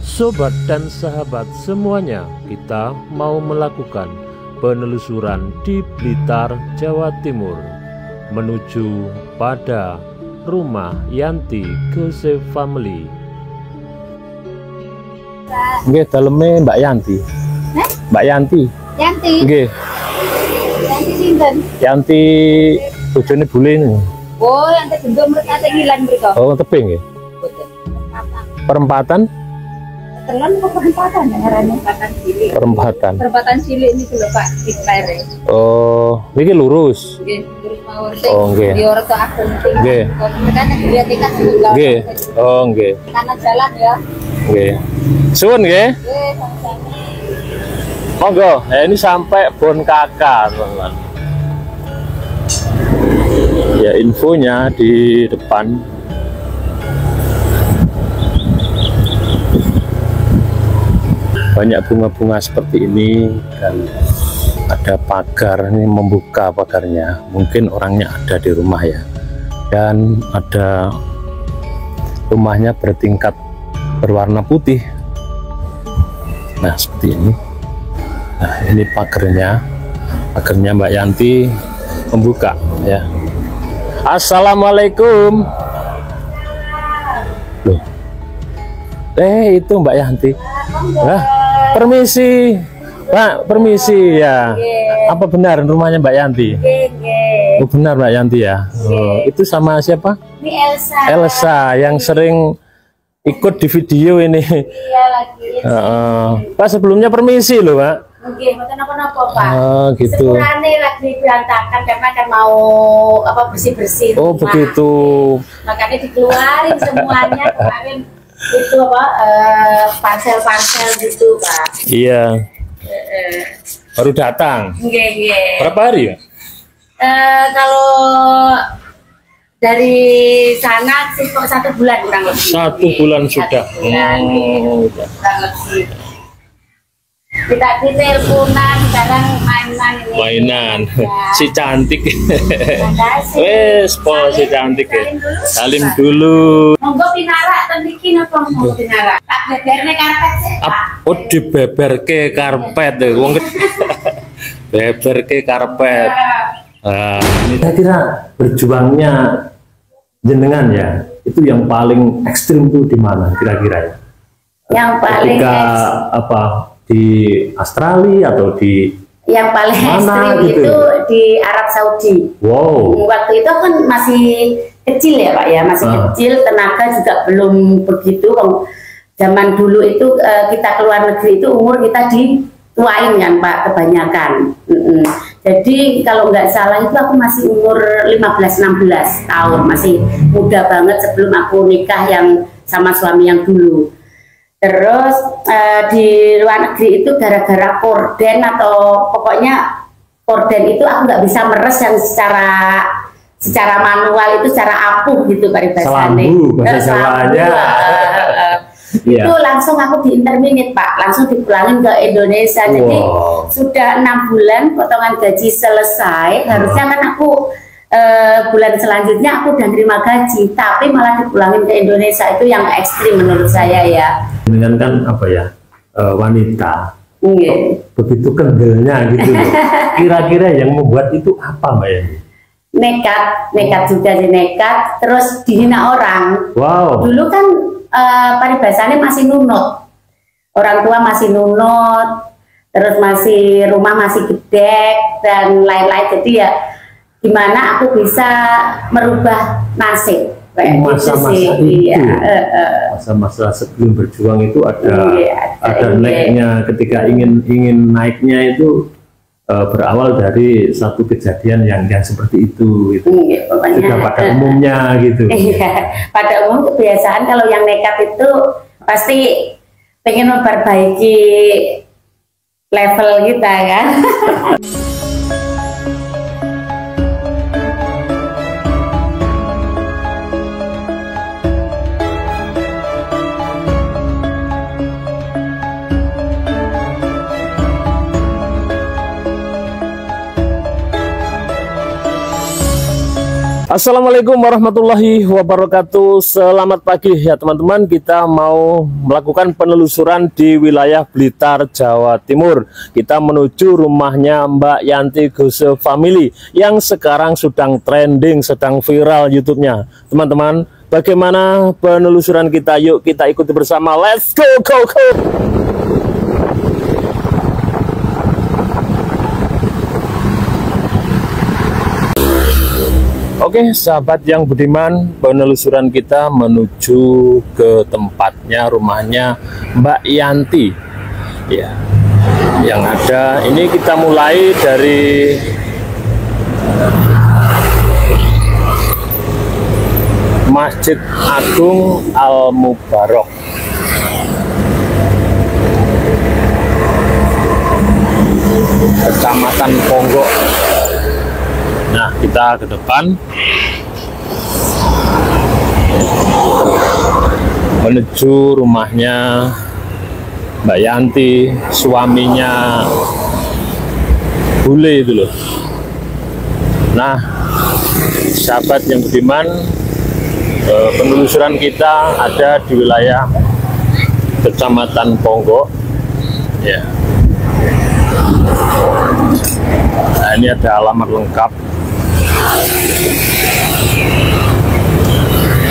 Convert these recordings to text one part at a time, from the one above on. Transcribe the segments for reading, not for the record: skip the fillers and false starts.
Sobat dan sahabat semuanya, kita mau melakukan penelusuran di Blitar, Jawa Timur, menuju pada rumah Yanti Gose Family. Nggih, daleme Mbak Yanti. Mbak Yanti. Yanti. Nggih. Yanti sinten? Yanti bojone bule ini. Oh, yang gendong mereka ngilan mriko. Oh, tebing nggih. Perempatan? Telan kok perempatan ya ngarane perempatan cilik. Perempatan. Perempatan cilik ini lho Pak, diklere. Oh, iki lurus. Nggih, lurus mawon. Oh, nggih. Di Orto Agung. Nggih. Kok mereka dia tiket sebelah. Nggih. Oh, nggih. Kanan jalan ya. Nggih. Suwun nggih. Nggih, sama-sama. Monggo, ini sampai Bon Kakak, teman-teman. Ya, infonya di depan. Banyak bunga-bunga seperti ini dan ada pagar, ini membuka pagarnya. Mungkin orangnya ada di rumah ya. Dan ada rumahnya bertingkat berwarna putih. Nah, seperti ini. Nah, ini pagarnya Mbak Yanti membuka ya. Assalamualaikum. Loh. Itu Mbak Yanti. Nah, permisi. Pak, permisi ya. Apa benar rumahnya Mbak Yanti? Nggih. Oh, benar Mbak Yanti ya. Oh, itu sama siapa? Ini Elsa. Elsa yang sering ikut di video ini. Iya lagi. Pak, sebelumnya permisi loh Pak. Nggih, mboten napa-napa Pak. Oh, gitu. Sekurane lagi berantakan karena kan mau apa bersih-bersih. Oh, rumah. begitu. Makanya dikeluarin semuanya kemarin itu apa parsel-parsel gitu Pak. Iya. Baru datang. Nggih. Berapa hari ya? Kalau dari sana sih kok 1 bulan kurang lebih. 1 bulan sudah. Kurang lebih. Kita teleponan, sekarang mainan ini. Mainan. Ya. Si cantik. Makasih. Wes, po si cantik ya. Salim dulu. Monggo pinara ten iki napa mau pinara? Tak beberne karpet sih, Pak. Oh, dibeberke karpet deh. Wong beberke karpet. Ini kira-kira berjuangnya jenengan ya, itu yang paling ekstrim tuh di mana kira-kira ya? Yang paling Ketika apa di Australia atau di yang paling mana ekstrim gitu? itu di Arab Saudi. Wow. Waktu itu kan masih kecil ya Pak ya, masih kecil, tenaga juga belum begitu. Zaman dulu itu kita keluar negeri itu umur kita dituain kan Pak kebanyakan. Jadi kalau nggak salah itu aku masih umur 15-16 tahun, masih muda banget sebelum aku nikah yang sama suami yang dulu. Terus di luar negeri itu gara-gara korden atau pokoknya korden itu aku nggak bisa meres yang secara manual itu secara apuh gitu paribasannya. Selambu bahasa Jawanya. Itu langsung aku diinterminate Pak, langsung dipulangin ke Indonesia. Jadi sudah 6 bulan potongan gaji selesai, harusnya kan aku bulan selanjutnya aku udah terima gaji, tapi malah dipulangin ke Indonesia. Itu yang ekstrim menurut saya ya. Dengan kan apa ya, wanita. Begitu kendelnya gitu loh. Kira-kira yang membuat itu apa Mbak Yani? Nekat juga sih, nekat, terus dihina orang. Wow. Dulu kan paribasannya masih nunut, orang tua masih nunut, terus masih rumah masih gedek dan lain-lain. Jadi ya gimana aku bisa merubah nasib kayak masa-masa gitu itu. sih. Masa-masa sebelum berjuang itu ada naiknya. Ketika ingin naiknya itu berawal dari satu kejadian yang seperti itu. Pokoknya sudah pada umumnya gitu. Iya, pada umum kebiasaan kalau yang nekat itu pasti pengen memperbaiki level kita kan. Assalamualaikum warahmatullahi wabarakatuh. Selamat pagi ya teman-teman. Kita mau melakukan penelusuran di wilayah Blitar, Jawa Timur. Kita menuju rumahnya Mbak Yanti Gose Family yang sekarang sedang trending, sedang viral YouTube-nya. Teman-teman, bagaimana penelusuran kita? Yuk kita ikuti bersama. Let's go, go, go. Oke, sahabat yang budiman, penelusuran kita menuju ke tempatnya, rumahnya Mbak Yanti. Ya, yang ada ini kita mulai dari Masjid Agung Al Mubarok. Kecamatan Ponggok. Nah, kita ke depan menuju rumahnya Mbak Yanti, suaminya Bule itu loh. Nah, sahabat yang budiman, penelusuran kita ada di wilayah Kecamatan Ponggok. Ya. Nah, ini ada alamat lengkap.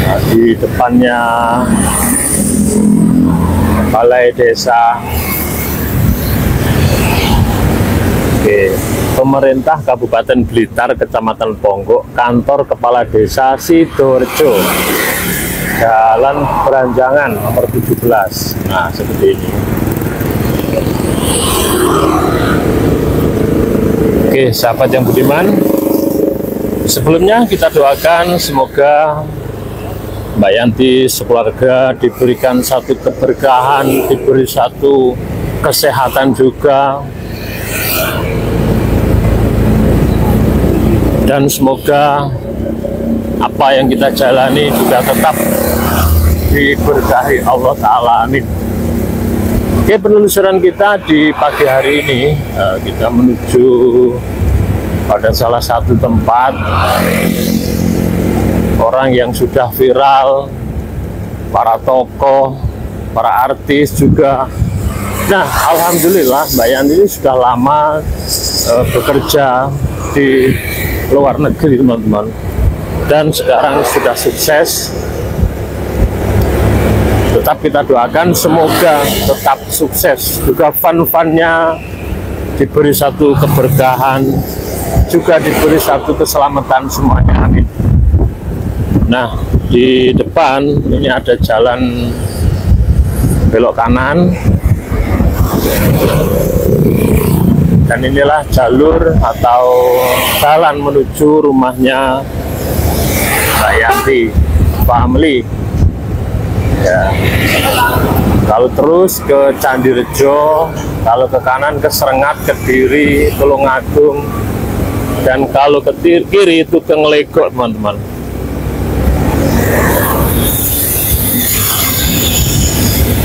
Nah, di depannya Balai Desa. Oke, Pemerintah Kabupaten Blitar, Kecamatan Ponggok, Kantor Kepala Desa Sidorejo, Jalan Beranjangan nomor 17. Nah, seperti ini. Oke, sahabat yang budiman, sebelumnya kita doakan semoga Mbak Yanti sekeluarga diberikan satu keberkahan, diberi satu kesehatan juga, dan semoga apa yang kita jalani juga tetap diberkahi Allah Ta'ala, amin. Oke, penelusuran kita di pagi hari ini, kita menuju pada salah satu tempat orang yang sudah viral, para tokoh, para artis juga. Nah, alhamdulillah Mbak Yanti ini sudah lama bekerja di luar negeri, teman-teman, dan sekarang sudah sukses. Tetap kita doakan semoga tetap sukses, juga fun-funnya diberi satu keberkahan, juga diberi satu keselamatan semuanya, amin. Nah, di depan ini ada jalan belok kanan, dan inilah jalur atau jalan menuju rumahnya Mbak Yanti Family. Ya. Kalau terus ke Candirejo, kalau ke kanan ke Serengat, Kediri, Tulungagung, dan kalau ke kiri itu ke Ngelegok, teman-teman.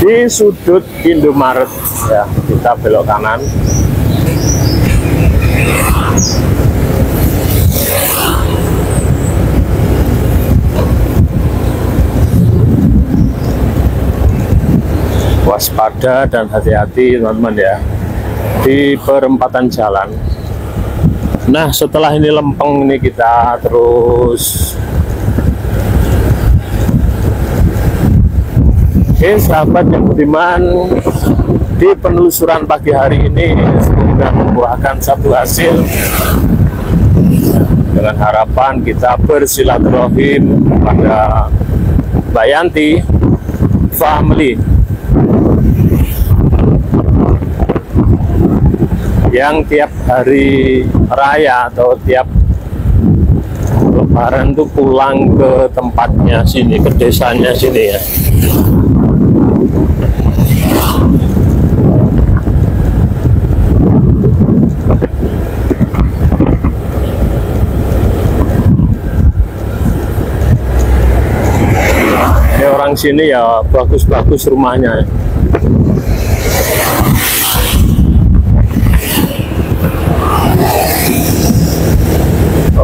Di sudut Indomaret, ya, kita belok kanan. Waspada dan hati-hati, teman-teman, ya, di perempatan jalan. Nah, setelah ini lempeng, ini kita terus. Oke, sahabat yang budiman, di penelusuran pagi hari ini semoga membuahkan satu hasil, dengan harapan kita bersilaturahim pada Mbak Yanti Family yang tiap hari raya atau tiap Lebaran tuh pulang ke tempatnya sini, ke desanya sini, ya. Ini orang sini ya bagus-bagus rumahnya.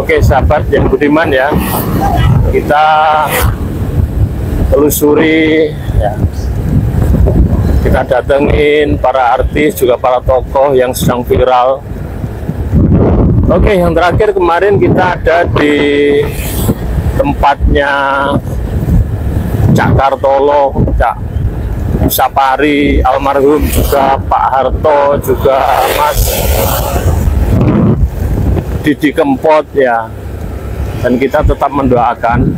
Oke sahabat yang budiman ya, kita telusuri ya, kita datengin para artis juga para tokoh yang sedang viral. Oke, yang terakhir kemarin kita ada di tempatnya Cak Kartolo, Cak Sapari, almarhum juga Pak Harto, juga Mas Didi Kempot ya, dan kita tetap mendoakan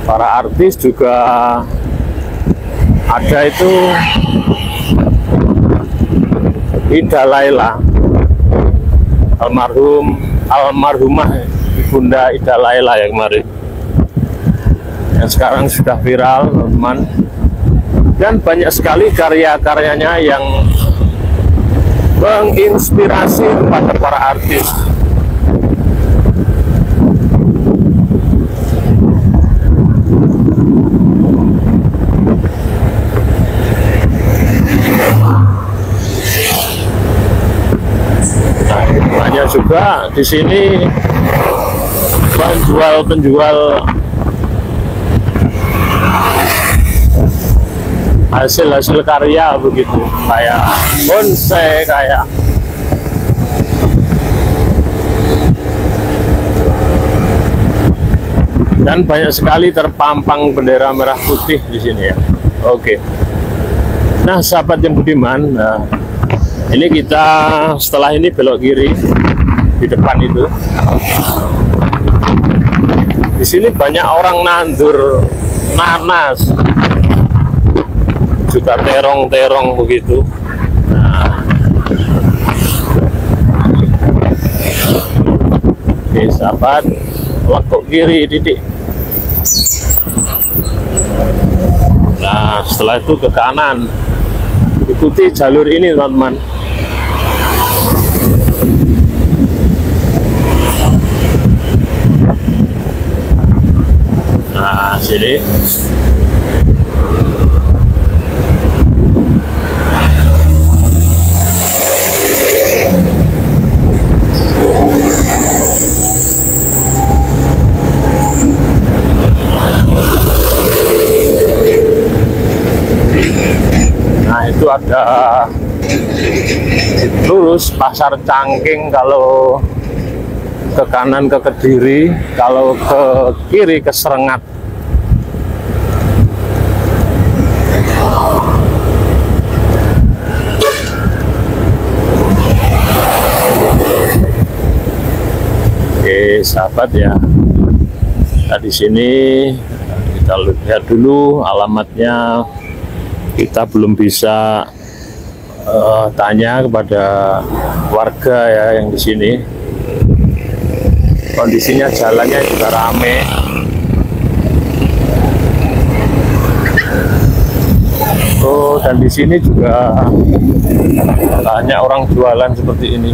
para artis juga ada itu Ida Laila, almarhumah Ibunda Ida Laila ya kemarin, yang sekarang sudah viral teman-teman, dan banyak sekali karya-karyanya yang menginspirasi kepada para artis. Banyak juga di sini penjual hasil karya begitu, kayak bonsai, kayak dan banyak sekali terpampang bendera merah putih di sini ya. Oke. Nah, sahabat yang budiman, ini kita setelah ini belok kiri di depan itu. Di sini banyak orang nandur nanas, juga terong-terong begitu. Nah. Oke, sahabat, lekuk kiri titik. Nah, setelah itu ke kanan. Ikuti jalur ini, teman-teman. Nah, sini. Nah, itu ada lurus Pasar Cangking kalau ke kanan ke Kediri, kalau ke kiri ke Serengat. Oke, sahabat ya. Nah, di sini kita lihat dulu alamatnya. Kita belum bisa tanya kepada warga ya yang di sini. Kondisinya jalannya juga rame. Oh, dan di sini juga banyak orang jualan seperti ini.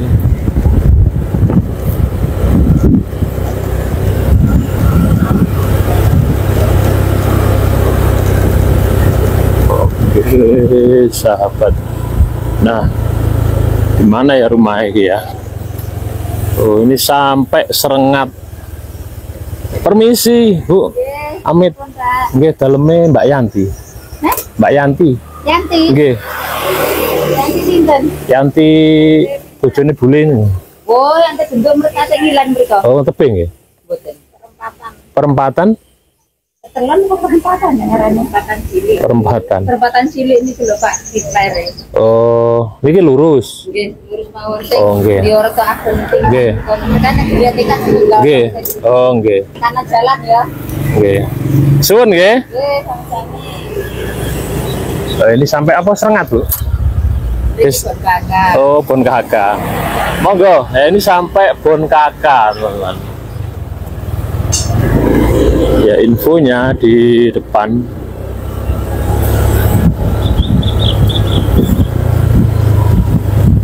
Oke, sahabat. Nah, di mana ya rumah ini ya? Oh, ini sampai Serengat. Permisi, Bu. Amit. Nggih, daleme Mbak Yanti. Mbak Yanti. Yanti. Nggih. Yanti sinten? Yanti bojone Bule ini. Oh, yang kedua mereka ngilan mereka. Oh, tebing nggih. Mboten. Perempatan. Perempatan? Telan kok perempatan ya ngarane perempatan cilik. Perempatan. Perempatan cilik ini lho Pak, di Klere. Oh, niki lurus. Nggih, lurus mawon. Oh, nggih. Di Orto Agung. Nggih. Kan dia tekan sebelah. Nggih. Oh, nggih. Kanan jalan ya. Nggih. Suwun nggih. Nggih, sama-sama. Oh, ini sampai apa Serengat, Bu? Wis Kakak. Oh, Bon Kakak. Monggo, ini sampai Bon Kakak, teman-teman. Ya, infonya di depan.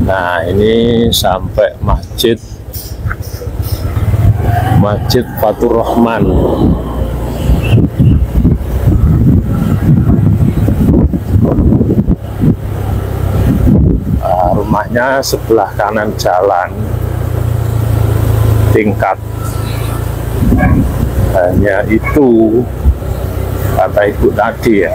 Nah, ini sampai Masjid Fatur Rahman. rumahnya sebelah kanan jalan, tingkat. Hanya itu kata ibu tadi ya.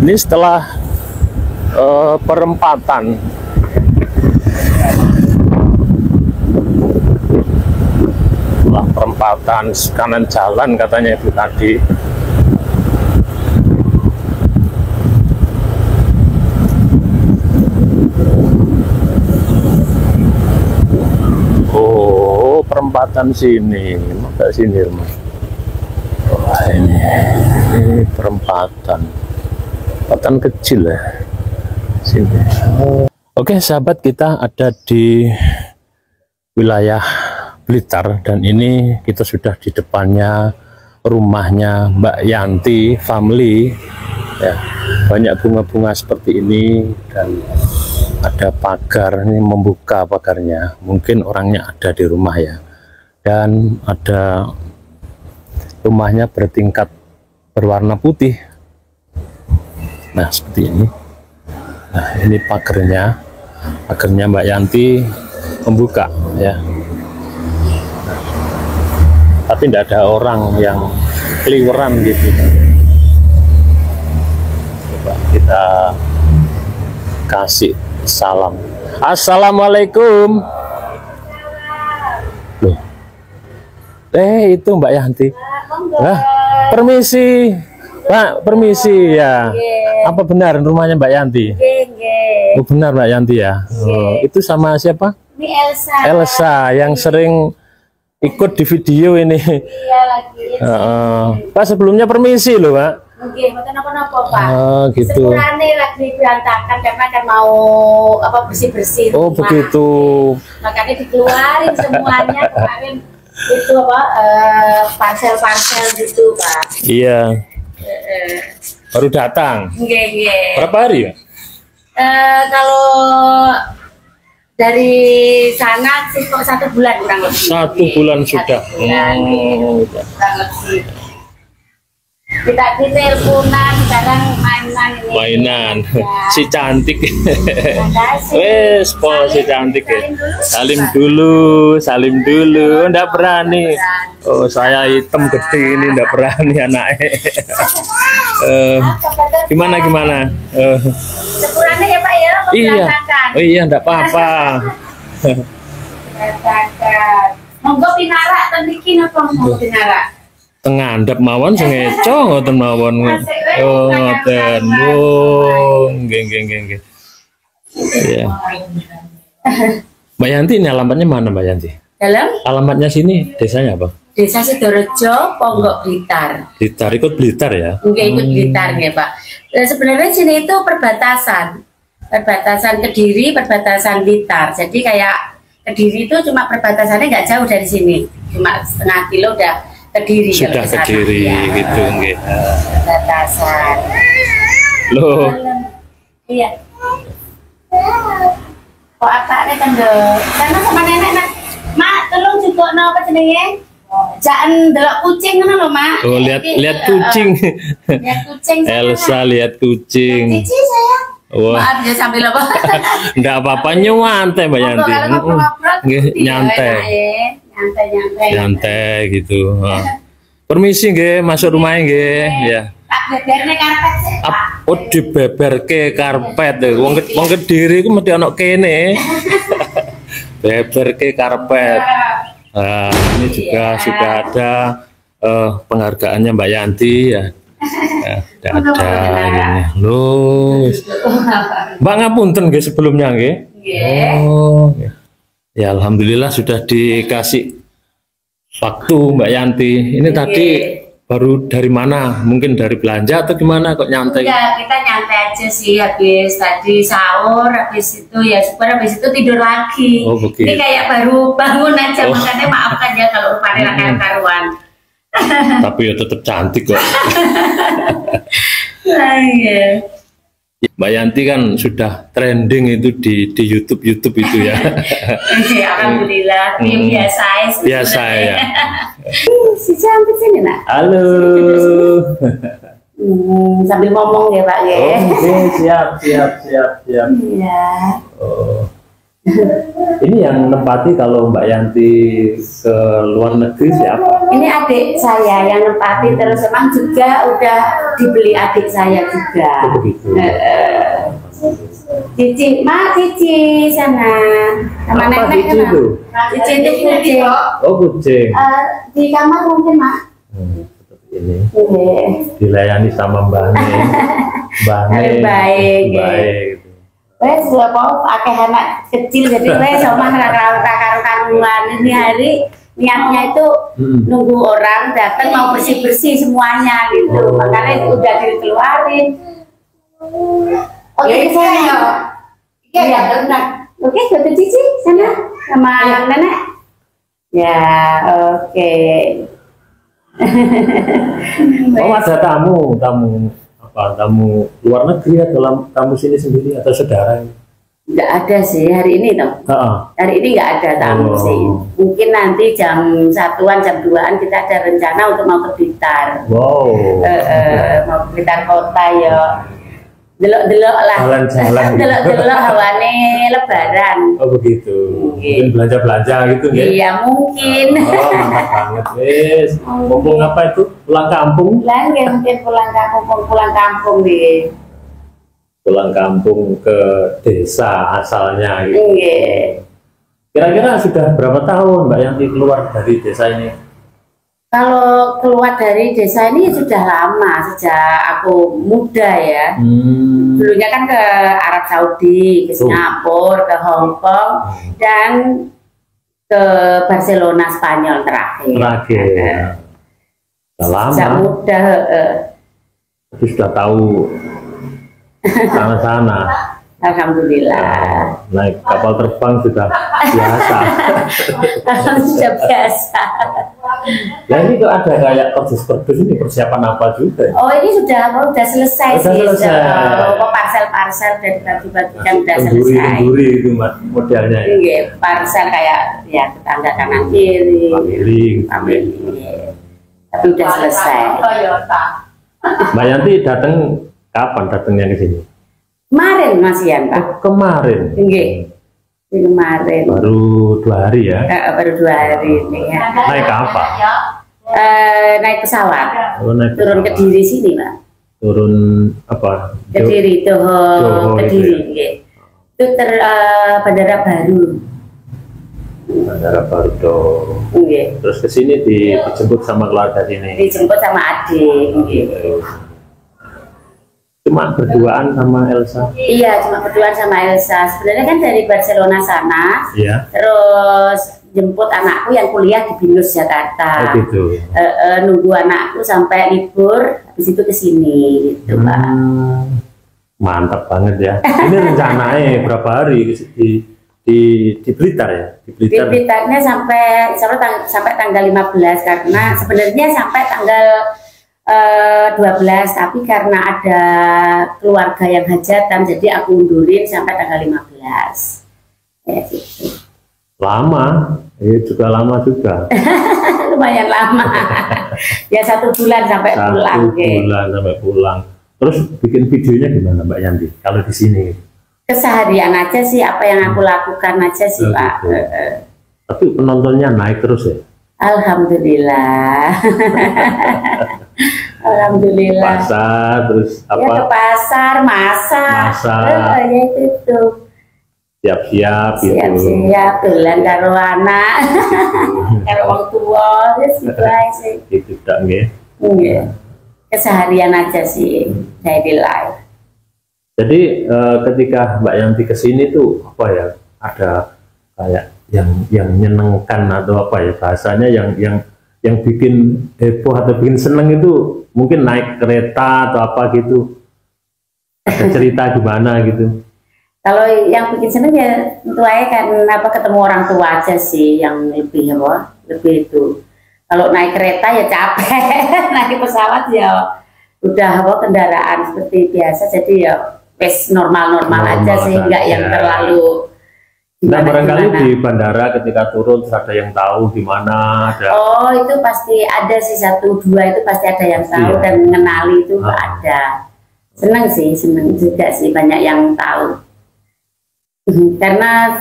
Ini setelah perempatan kanan jalan katanya itu tadi. Oh, perempatan sini, maka sini rumah. Wah, ini perempatan kecil ya sini. Oke sahabat, kita ada di wilayah Blitar dan ini kita sudah di depannya rumahnya Mbak Yanti family ya. Banyak bunga-bunga seperti ini dan ada pagar, ini membuka pagarnya, mungkin orangnya ada di rumah ya. Dan ada rumahnya bertingkat berwarna putih. Nah seperti ini. Nah ini pagarnya Mbak Yanti membuka ya. Nah, tapi tidak ada orang yang keliweran gitu. Coba kita kasih salam. Assalamualaikum. Loh. Itu Mbak Yanti. Permisi. Mbak, permisi ya. Apa benar rumahnya Mbak Yanti? Oh, benar Mbak Yanti ya. Oh, itu sama siapa? Ini Elsa. Elsa yang sering ikut di video ini. Iya lagi. Pak sebelumnya permisi loh Pak. Oke, bukan apa-apa Pak. Oh gitu. Sepurane lagi berantakan karena kan mau bersih-bersih. Oh rumah. begitu. Makanya dikeluarin semuanya kemarin itu parcel-parcel gitu Pak. Iya. Baru datang. Iya. Berapa hari ya? Kalau dari sana sih kok 1 bulan kurang lebih. 1 bulan sudah. 1 bulan, kurang lebih. Kita di teleponan, sekarang mainan ini. Ya. Si cantik. Makasih. Wes, si cantik ya. Salim dulu. Nggak berani. Oh, saya hitam gede ini nggak berani anaknya. Gimana? Sepurannya ya Pak ya. Iya. Oh iya, nggak apa-apa. Monggo pinara tendikin apa mau pinara? Tengandap mawon sing eco ngoten mawon. Oh, ngoten. Oh, nggih. Iya. Mbak Yanti, ini alamatnya mana Mbak Yanti? Dalam? Alamatnya sini, desanya apa? Desa Sidorejo, Ponggok Blitar. Blitar, ikut Blitar ya? Enggak ikut Blitar ya Pak. Sebenarnya sini itu perbatasan Kediri, perbatasan Blitar. Jadi kayak Kediri itu cuma perbatasannya nggak jauh dari sini, cuma setengah kilo udah Kediri. Sudah Kediri ya. Gitu nggih. Perbatasan. Loh. Iya. Kok apa kan karena sama nenek nak. Mak, tolong juga no apa jenenge? Jangan delok kucing ngono lho, Mak. Oh, lihat kucing. Lihat kucing. Elsa lihat kucing. Cici sayang. Wah. Maaf ya sambil apa? Enggak apa-apa, nyantai Mbak Yanti. Nyantai. Nyantai gitu. Permisi nggih, masuk rumahnya nggih. Ya. Tak beberne karpet sih. Oh, dibeberke karpet. Wong Kediri ku mesti ana kene. Beberke karpet. Nah, ini juga sudah ada penghargaannya Mbak Yanti ya. Ada ini. Loh. Mbak ngapunten nggih sebelumnya nggih. Oh. Ya alhamdulillah sudah dikasih waktu Mbak Yanti. Ini tadi baru dari mana? Mungkin dari belanja atau gimana kok nyantai? Enggak, kita nyantai aja sih habis tadi sahur, habis itu ya syukur, habis itu tidur lagi. Oh, begitu. Ini kayak baru bangun aja, makanya maafkan ya kalau rupanya karuan. Tapi ya tetap cantik kok. Iya. Mbak Yanti kan sudah trending itu di YouTube itu ya. Alhamdulillah, biasa aja. Biasa ya. Si cantik sini nak. Halo. Sambil ngomong ya Pak ya. Oke, siap. Iya. Oh. Ini yang nempati kalau Mbak Yanti ke luar negeri siapa? Ini adik saya yang nempati, terus emang juga udah dibeli adik saya juga. Oh, begitu. Cici, Cici sana. Sama Apa nenek Cici itu? Cici itu kucing. Oh, kucing. Di kamar mungkin Mak. Seperti ini. Iya. Dilayani sama Mbak Neng. Mbak Neng. Baik. Baik. Wes apa akeh anak kecil jadi wes omah karuan ini hari niatnya itu nunggu orang datang mau bersih-bersih semuanya gitu. Makanya udah dikeluarin. Oke, saya. Iya, benar. Oke, Dokter Cici sana sama nenek. Ya, oke. Oh, ada tamu apa? Tamu luar negeri atau tamu sini sendiri atau saudara? Nggak ada sih hari ini toh. Hari ini nggak ada tamu sih. Mungkin nanti jam 1-an, jam 2-an kita ada rencana untuk mau ke Blitar. Wow. Mau ke Blitar kota ya. Delok-delok lah. Jalan-jalan. Delok-delok hawane lebaran. Oh begitu. Mungkin belanja-belanja gitu ya? Iya mungkin. Oh mantap banget wes. Mumpung apa itu? Pulang kampung? Mungkin pulang kampung deh. Pulang kampung ke desa asalnya gitu. Iya. Kira-kira sudah berapa tahun Mbak Yanti keluar dari desa ini? Kalau keluar dari desa ini sudah lama, sejak aku muda ya. Dulunya kan ke Arab Saudi, ke Singapura, ke Hong Kong, dan ke Barcelona Spanyol terakhir. Sudah lama. Sejak muda. Tapi sudah tahu sana-sana. Alhamdulillah. Naik kapal terbang sudah biasa. Sudah biasa. Ya ini tuh ada kayak kardus-kardus ini persiapan apa juga? Oh ini sudah selesai Sudah sih. selesai. Parcel-parcel dan dibagi-bagikan sudah selesai. Kenduri itu modelnya. Iya, parcel kayak ya tetangga kanan kiri. Family. Tapi udah selesai. Mbak Yanti datang kapan datangnya ke sini? Kemarin Mas Yan Pak. Kemarin. Enggak. Kemarin. Baru 2 hari ya? Baru 2 hari ini ya. Naik apa? Naik pesawat. Naik turun ke Kediri sini Pak. Turun apa? Kediri, Johor Kediri. Itu bandara baru. Bandara baru Johor. Terus ke sini dijemput sama keluarga sini. Dijemput sama adik. Cuma berduaan sama Elsa? Iya, cuma berduaan sama Elsa. Sebenarnya kan dari Barcelona sana, terus jemput anakku yang kuliah di Binus Jakarta. Oh gitu. Nunggu anakku sampai libur, habis itu ke sini, gitu Pak. Mantap banget ya. Ini rencananya berapa hari di Blitar ya? Di Blitarnya sampai tanggal 15 karena sebenarnya sampai tanggal 12, tapi karena ada keluarga yang hajatan jadi aku undurin sampai tanggal 15 ya gitu. Lama, juga lama juga. Lumayan lama. Ya 1 bulan sampai pulang. 1 bulan sampai pulang. Terus bikin videonya gimana Mbak Yanti kalau di sini? Keseharian aja sih, apa yang aku lakukan aja sih Pak. Tapi penontonnya naik terus ya? Alhamdulillah. Alhamdulillah. Pasar terus apa? Ya ke pasar, masak. Ya itu. Siap-siap gitu. Siap-siap dolan karo anak. Karo wong tua wis gitu aja sih. Itu tak nggih. Iya. Keseharian aja sih daily life. Jadi ketika Mbak Yanti ke sini tuh apa ya? Ada kayak yang menyenangkan atau apa ya bahasanya yang yang bikin heboh atau bikin seneng itu mungkin naik kereta atau apa gitu. Ada cerita gimana gitu? Kalau yang bikin seneng ya tentu aja kan ketemu orang tua aja sih yang lebih lebih itu. Kalau naik kereta ya capek, naik pesawat ya udah kendaraan seperti biasa, jadi ya wes normal aja sih, nggak yang terlalu. Nah, barangkali di bandara ketika turun terus ada yang tahu di mana ada. Oh, itu pasti ada sih, 1-2 itu pasti ada yang tahu dan mengenali itu ada. Seneng juga sih banyak yang tahu. Karena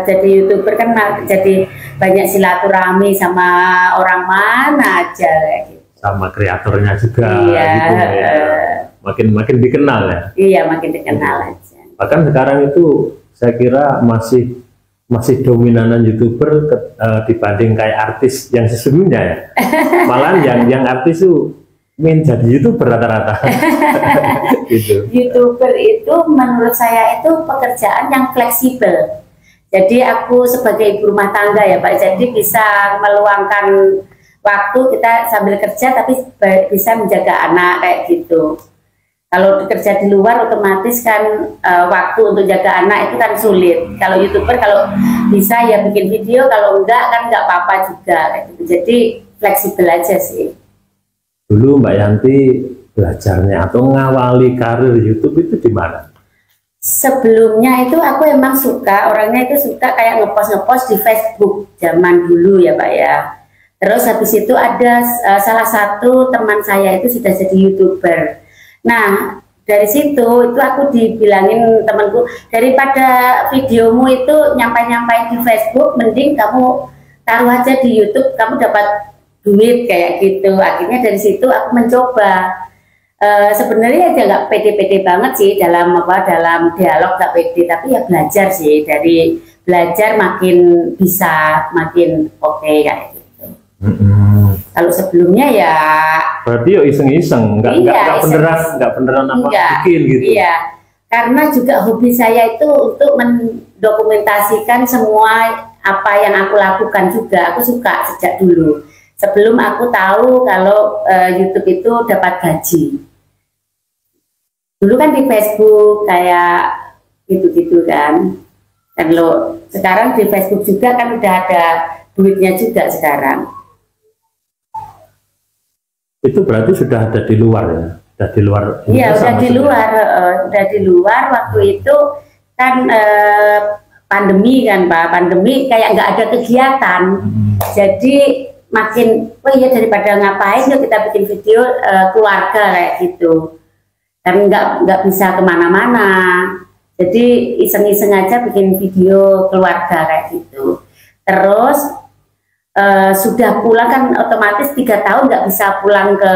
jadi YouTuber kan jadi banyak silaturahmi sama orang mana aja gitu. Sama kreatornya juga gitu ya. Makin dikenal ya. Iya, makin dikenal aja. Bahkan sekarang itu saya kira masih dominanan YouTuber dibanding kayak artis yang sesungguhnya ya. Malah yang artis itu jadi YouTuber rata-rata. Gitu. YouTuber itu menurut saya itu pekerjaan yang fleksibel. Jadi aku sebagai ibu rumah tangga ya Pak, jadi bisa meluangkan waktu kita sambil kerja tapi bisa menjaga anak kayak gitu. Kalau kerja di luar otomatis kan waktu untuk jaga anak itu kan sulit. Kalau YouTuber kalau bisa ya bikin video, kalau enggak kan enggak apa-apa juga kayak gitu. Jadi fleksibel aja sih. Dulu Mbak Yanti belajarnya atau ngawali karir YouTube itu di mana? Sebelumnya itu aku emang orangnya itu suka kayak ngepost di Facebook zaman dulu ya Pak ya. Terus habis itu ada salah satu teman saya itu sudah jadi YouTuber. Nah dari situ itu aku dibilangin temanku, daripada videomu itu nyampai di Facebook, mending kamu taruh aja di YouTube, kamu dapat duit kayak gitu. Akhirnya dari situ aku mencoba. Sebenarnya aja nggak pede-pede banget sih dalam dialog, nggak pede, tapi ya belajar sih, dari belajar makin bisa makin oke kayak gitu. Kalau sebelumnya ya berarti ya iseng-iseng, nggak beneran apa bikin gitu. Iya, karena juga hobi saya itu untuk mendokumentasikan semua apa yang aku lakukan juga. Aku suka sejak dulu, sebelum aku tahu kalau YouTube itu dapat gaji. Dulu kan di Facebook kayak gitu-gitu kan. Dan sekarang di Facebook juga kan udah ada duitnya juga sekarang. Itu berarti sudah ada di luar ya? Sudah di luar? Iya, udah di luar waktu itu kan pandemi kan Pak, pandemi kayak nggak ada kegiatan. Jadi makin, daripada ngapain yuk kita bikin video keluarga kayak gitu. Dan nggak bisa kemana-mana. Jadi iseng-iseng aja bikin video keluarga kayak gitu. Terus sudah pulang kan otomatis 3 tahun nggak bisa pulang ke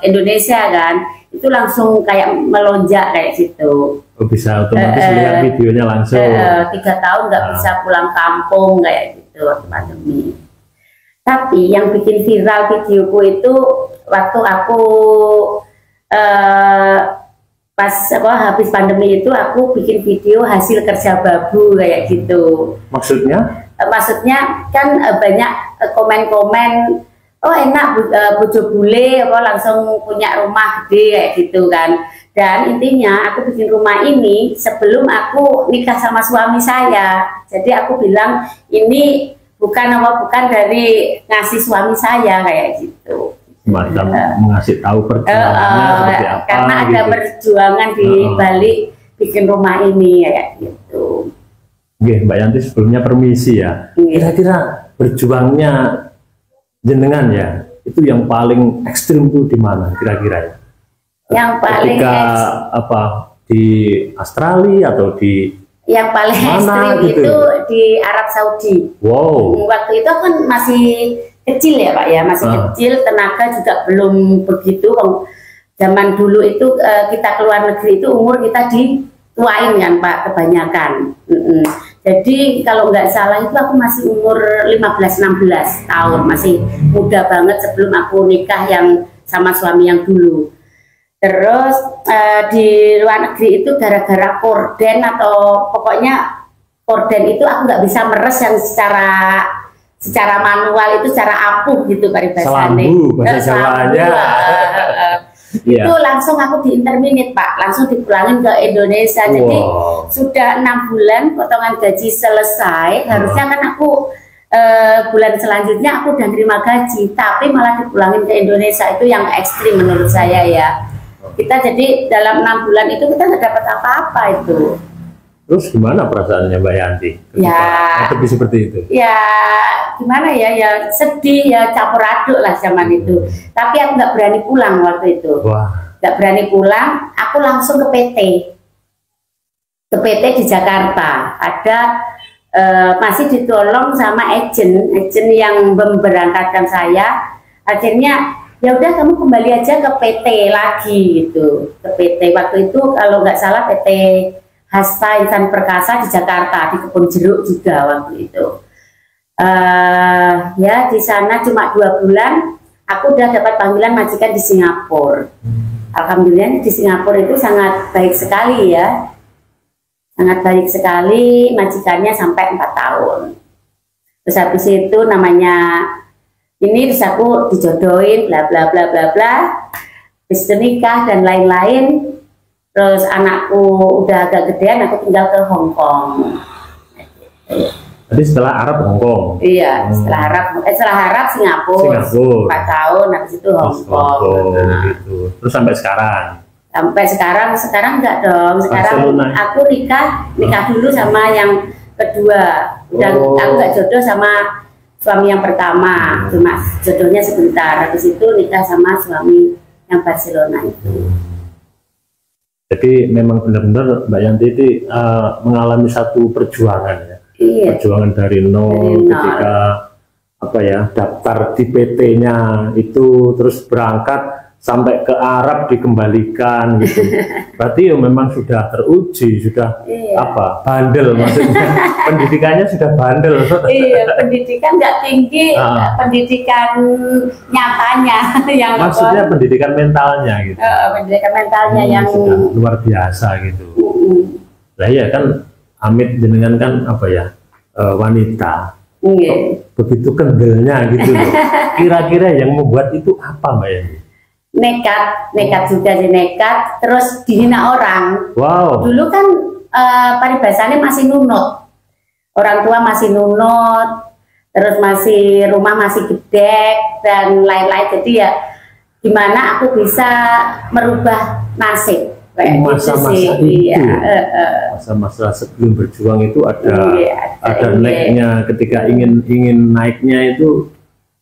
Indonesia kan, itu langsung kayak melonjak kayak gitu. Bisa otomatis lihat videonya langsung. 3 tahun nggak bisa pulang kampung kayak gitu waktu pandemi. Tapi yang bikin viral videoku itu waktu aku pas habis pandemi itu aku bikin video hasil kerja babu kayak gitu. Maksudnya? Maksudnya kan banyak komen-komen, oh enak bojo bule langsung punya rumah gede kayak gitu kan. Dan intinya aku bikin rumah ini sebelum aku nikah sama suami saya. Jadi aku bilang ini bukan dari ngasih suami saya kayak gitu. Mengasih tahu perjuangannya seperti apa. Karena ada perjuangan di balik bikin rumah ini kayak gitu. Oke, Mbak Yanti sebelumnya permisi ya. Kira-kira berjuangnya jenengan ya, itu yang paling ekstrim itu di mana kira-kira ya? Yang paling di Australia atau di yang paling ekstrim gitu? Itu di Arab Saudi. Wow. Waktu itu kan masih kecil ya Pak ya, masih kecil, tenaga juga belum begitu. Zaman dulu itu kita keluar negeri itu umur kita dituain kan Pak, kebanyakan. Jadi kalau nggak salah itu aku masih umur 15-16 tahun, masih muda banget sebelum aku nikah yang sama suami yang dulu. Terus di luar negeri itu gara-gara korden atau pokoknya korden itu aku nggak bisa meres yang secara secara manual itu secara apuh gitu paribasane. Selambu bahasa Jawanya. Itu langsung aku diinterminate Pak, langsung dipulangin ke Indonesia. Jadi sudah 6 bulan potongan gaji selesai, harusnya kan aku bulan selanjutnya aku udah terima gaji, tapi malah dipulangin ke Indonesia. Itu yang ekstrim menurut saya ya. Kita jadi dalam 6 bulan itu kita nggak dapat apa-apa itu. Terus gimana perasaannya Mbak Yanti ya ketika seperti itu? Ya gimana ya, ya sedih ya, campur aduk lah zaman itu. Tapi aku nggak berani pulang waktu itu. Nggak berani pulang, aku langsung ke PT di Jakarta. Ada masih ditolong sama agen yang memberangkatkan saya. Akhirnya ya udah kamu kembali aja ke PT lagi gitu. Ke PT waktu itu kalau nggak salah PT Hasta Insan Perkasa di Jakarta, di Kebun Jeruk juga waktu itu. Ya di sana cuma 2 bulan, aku udah dapat panggilan majikan di Singapura. Alhamdulillah di Singapura itu sangat baik sekali ya, sangat baik sekali, majikannya sampai 4 tahun. Terus habis itu namanya ini terus aku dijodohin bla bla bla bla bla, terus nikah dan lain-lain. Terus anakku udah agak gedean, aku tinggal ke Hong Kong. Jadi setelah Arab Hong Kong? Iya, setelah Arab Singapura. 4 tahun, habis itu Hong Kong. Gitu. Terus sampai sekarang? Sampai sekarang enggak dong. Sekarang aku nikah dulu sama yang kedua. Udah aku nggak jodoh sama suami yang pertama, cuma jodohnya sebentar. Habis itu nikah sama suami yang Barcelona itu. Jadi memang benar-benar Mbak Yanti itu mengalami satu perjuangan ya. Iya. Perjuangan dari nol ketika apa ya, daftar di PT-nya itu, terus berangkat sampai ke Arab dikembalikan gitu. Berarti ya memang sudah teruji, sudah apa, bandel maksudnya. Pendidikannya sudah bandel. Iya, pendidikan nggak tinggi, pendidikan nyatanya yang maksudnya pendidikan mentalnya gitu. Pendidikan mentalnya yang sudah luar biasa gitu. Nah iya kan, Amit jenengan kan apa ya, wanita. Begitu kendelnya gitu loh. Kira-kira yang membuat itu apa Mbak Yanti? Nekat juga sih, nekat, terus dihina orang. Dulu kan paribasannya masih nunut, orang tua masih nunut, terus masih rumah masih gede dan lain-lain. Jadi ya gimana aku bisa merubah nasib masa-masa itu. Masa-masa sebelum berjuang itu ada naiknya. Ketika ingin naiknya itu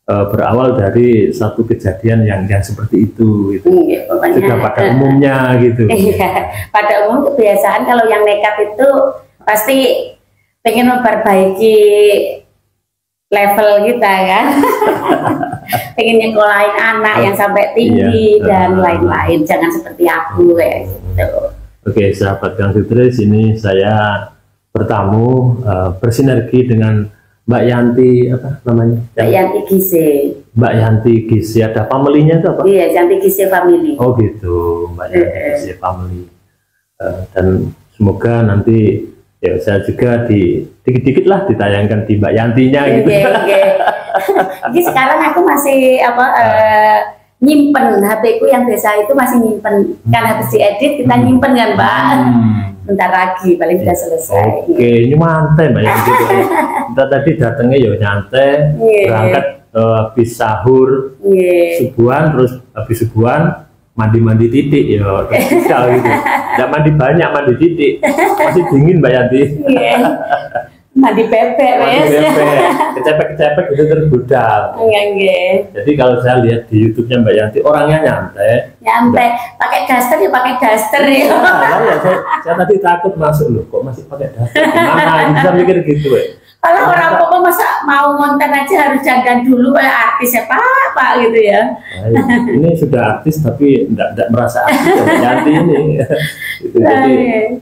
berawal dari satu kejadian yang seperti itu gitu. Sudah pada umumnya gitu. Iya, pada umum kebiasaan kalau yang nekat itu pasti pengen memperbaiki level kita kan. Pengen nyekolahin anak yang sampai tinggi dan lain-lain, jangan seperti aku kayak gitu. Oke, sahabat Gang Sutris, ini saya bertamu bersinergi dengan Mbak Yanti, apa namanya? Mbak Yanti Gise. Mbak Yanti Gise, ada family-nya itu apa? Iya, Yanti Gise Family. Oh gitu, Mbak Yanti Gise Family. Dan semoga nanti ya saya juga dikit-dikit lah ditayangkan di Mbak Yantinya gitu. Jadi sekarang aku masih nyimpen HP ku yang biasa itu masih nyimpen, kan habis diedit kita nyimpen kan Mbak. Bentar lagi paling sudah selesai. Oke, ini nyantai Mbak Yanti gitu. Kita tadi datangnya ya nyantai, berangkat habis sahur, subuhan, terus habis subuhan mandi-mandi titik ya, bisa gitu. Nggak mandi banyak, mandi titik, masih dingin Mbak Yanti. Mandi bebek, kecepek-kecepek itu tergoda. Jadi kalau saya lihat di YouTube-nya Mbak Yanti, orangnya nyantai, pakai daster ya, pakai daster ya. Saya tadi takut masuk loh, kok masih pakai daster? Gimana bisa mikir gitu ya? Kalau orang pokok masa mau konten aja harus dandan dulu kayak artis ya Pak gitu ya. Ini sudah artis tapi enggak merasa artis ya Mbak Yanti ini. Gitu. Jadi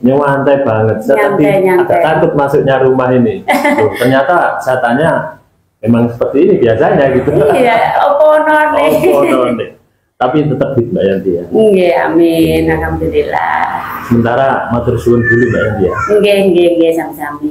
nyantai banget. Saya tadi agak takut masuknya rumah ini. Tuh, ternyata saya tanya memang seperti ini biasanya gitu. Iya, opono nih. Tapi tetap di Mbak Yanti ya. Iya, amin, alhamdulillah. Sementara matur suwun dulu Mbak Yanti ya. Nggih, sama-sama.